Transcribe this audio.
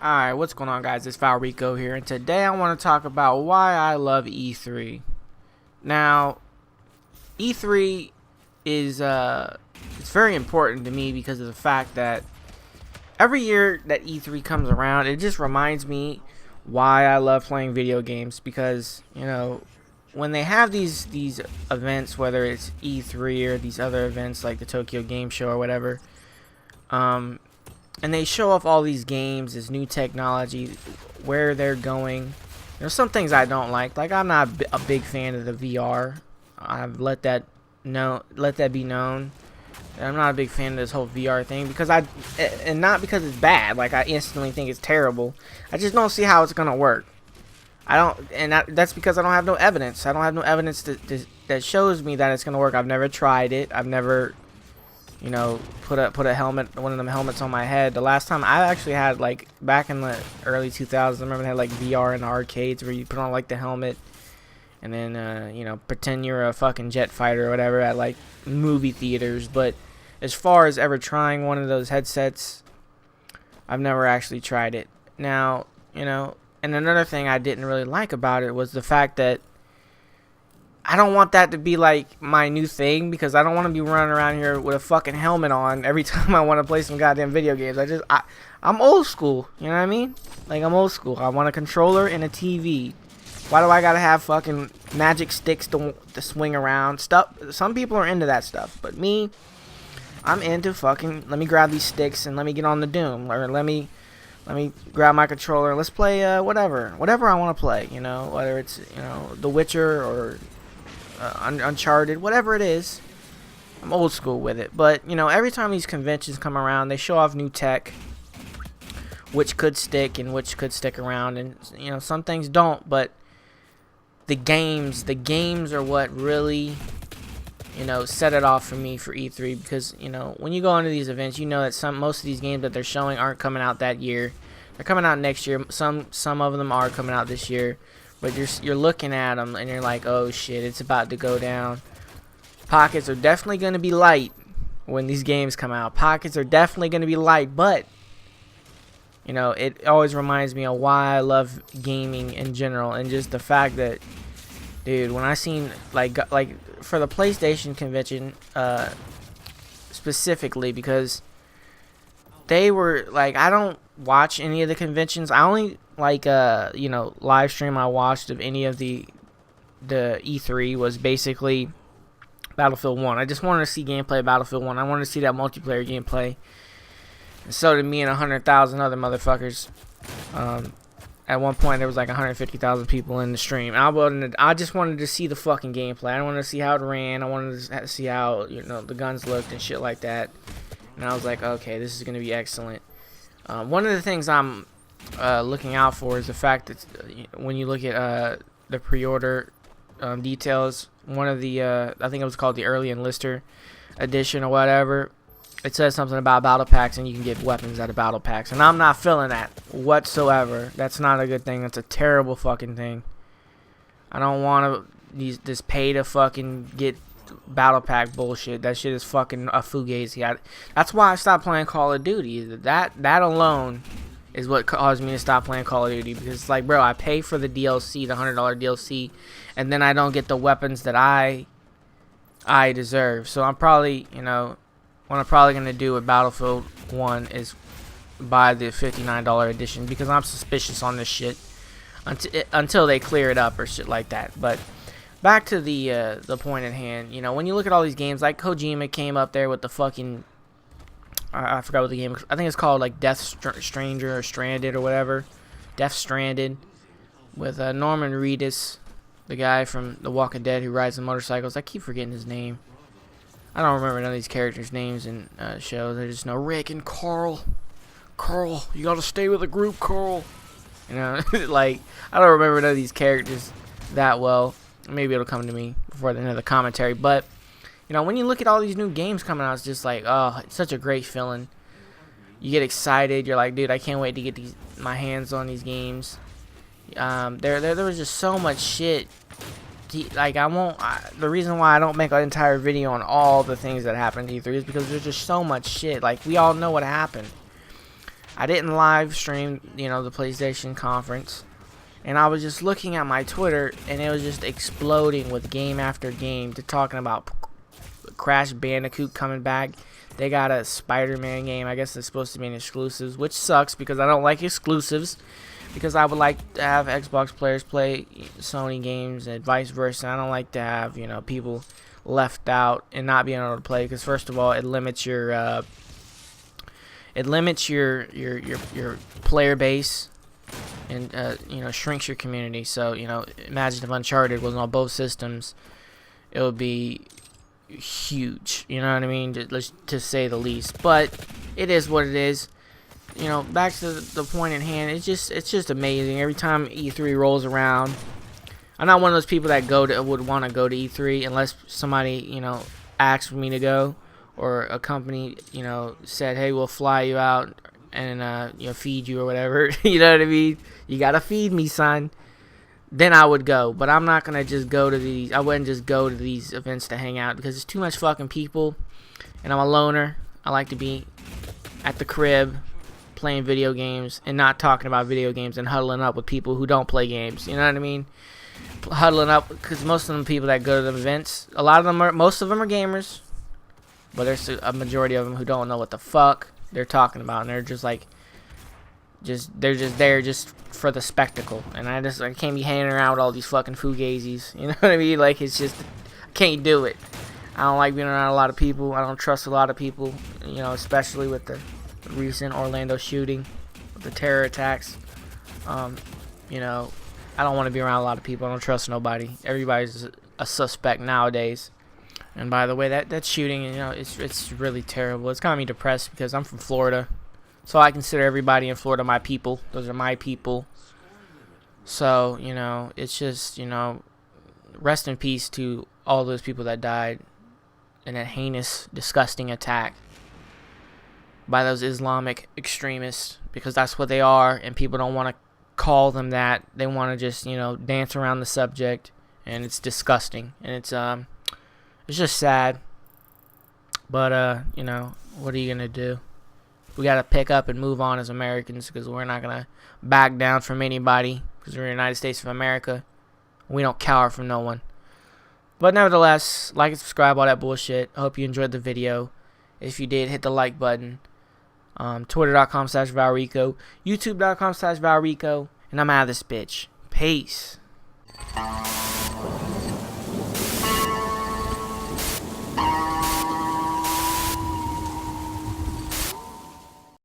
Alright, what's going on, guys? It's Valrico here, and today I want to talk about why I love E3. Now, E3 is it's very important to me because of the fact that every year that E3 comes around, it just reminds me why I love playing video games. Because when they have these events, whether it's E3 or these other events like the Tokyo Game Show or whatever, and they show off all these games, this new technology, where they're going. There's some things I don't like. Like, I'm not a big fan of the VR. I've let that be known. I'm not a big fan of this whole VR thing because and not because it's bad. Like, I instantly think it's terrible. I just don't see how it's gonna work. That's because I don't have no evidence. I don't have no evidence that shows me that it's gonna work. I've never tried it. I've never, put a helmet, one of them helmets on my head. The last time I actually had, like, back in the early 2000s, I remember they had like VR in the arcades where you put on like the helmet and then pretend you're a fucking jet fighter or whatever at like movie theaters. But as far as ever trying one of those headsets, I've never actually tried it. Now, and another thing I didn't really like about it was the fact that I don't want that to be like my new thing, because I don't want to be running around here with a fucking helmet on every time I want to play some goddamn video games. I'm old school, you know what I mean? Like, I'm old school. I want a controller and a TV. Why do I gotta have fucking magic sticks to swing around? Stuff. Some people are into that stuff, but me, I'm into fucking, let me grab these sticks and let me get on the Doom, or let me grab my controller and let's play whatever I want to play, whether it's The Witcher or Uncharted, whatever it is. I'm old school with it. But every time these conventions come around, they show off new tech, which could stick and which could stick around, and some things don't. But the games are what really set it off for me for E3, because when you go into these events, that most of these games that they're showing aren't coming out that year. They're coming out next year. Some of them are coming out this year. But you're looking at them and you're like, oh shit, it's about to go down. Pockets are definitely going to be light when these games come out. Pockets are definitely going to be light, but it always reminds me of why I love gaming in general, and just the fact that, dude, when I seen like for the PlayStation convention specifically, because they were like, I don't watch any of the conventions. I only live stream I watched of any of the E3 was basically Battlefield 1. I just wanted to see gameplay of Battlefield 1. I wanted to see that multiplayer gameplay. And so did me and 100,000 other motherfuckers. At one point there was like 150,000 people in the stream. I just wanted to see the fucking gameplay. I wanted to see how it ran. I wanted to see how the guns looked and shit like that. And I was like, okay, this is gonna be excellent. One of the things I'm looking out for is the fact that when you look at the pre-order details, one of the I think it was called the early enlister edition or whatever, it says something about battle packs and you can get weapons out of battle packs, and I'm not feeling that whatsoever. That's not a good thing. That's a terrible fucking thing. I don't want this pay to fucking get battle pack bullshit. That shit is fucking a fugazi. That's why I stopped playing Call of Duty. That alone is what caused me to stop playing Call of Duty, because it's like, bro, I pay for the DLC, the $100 DLC, and then I don't get the weapons that I deserve. So I'm probably, what I'm probably gonna do with Battlefield 1 is buy the $59 edition, because I'm suspicious on this shit until they clear it up or shit like that. But back to the point at hand. When you look at all these games, like Kojima came up there with the fucking, I forgot what the game, I think it's called like Death Stranger or Stranded or whatever. Death Stranded, with Norman Reedus, the guy from The Walking Dead who rides the motorcycles. I keep forgetting his name. I don't remember none of these characters' names in shows. I just know Rick and Carl. Carl, you gotta stay with the group, Carl. Like, I don't remember none of these characters that well. Maybe it'll come to me before the end of the commentary. But when you look at all these new games coming out, it's just like, oh, it's such a great feeling. You get excited. You're like, dude, I can't wait to get my hands on these games. There was just so much shit. Like, the reason why I don't make an entire video on all the things that happened to E3 is because there's just so much shit. Like, we all know what happened. I didn't live stream, you know, the PlayStation conference, and I was just looking at my Twitter, and it was just exploding with game after game. They're talking about Crash Bandicoot coming back. They got a Spider-Man game. I guess it's supposed to be an exclusive, which sucks because I don't like exclusives. Because I would like to have Xbox players play Sony games and vice versa. I don't like to have, you know, people left out and not being able to play. Because first of all, it limits your player base, and you know, shrinks your community. So, you know, imagine if Uncharted was on both systems, it would be huge. You know what I mean? To say the least. But it is what it is. You know, back to the point at hand. It's just amazing every time E3 rolls around. I'm not one of those people that would want to go to E3 unless somebody, you know, asks for me to go, or a company, you know, said, hey, we'll fly you out and you know, feed you or whatever. You know what I mean? You gotta feed me, son. Then I would go. But I'm not gonna just go to these. I wouldn't just go to these events to hang out because it's too much fucking people, and I'm a loner. I like to be at the crib playing video games and not talking about video games and huddling up with people who don't play games. You know what I mean? Huddling up, because most of them people that go to the events, most of them are gamers, but there's a majority of them who don't know what the fuck they're talking about, and they're just like, they're just there just for the spectacle. And I can't be hanging around with all these fucking fugazis. You know what I mean? Like, it's just, I can't do it. I don't like being around a lot of people. I don't trust a lot of people. You know, especially with the recent Orlando shooting, the terror attacks. You know, I don't want to be around a lot of people. I don't trust nobody. Everybody's a suspect nowadays. And by the way, that shooting, you know, it's really terrible. It's got me depressed because I'm from Florida, so I consider everybody in Florida my people. Those are my people. So, you know, it's just, you know, rest in peace to all those people that died in that heinous, disgusting attack by those Islamic extremists, because that's what they are, and people don't want to call them that. They want to just, you know, dance around the subject, and it's disgusting, and it's just sad. But you know, what are you gonna do? We gotta pick up and move on as Americans, because we're not gonna back down from anybody, because we're in the United States of America. We don't cower from no one. But nevertheless, like and subscribe, all that bullshit. I hope you enjoyed the video. If you did, hit the like button. Twitter.com/Valrico, YouTube.com/Valrico, and I'm out of this bitch. Peace.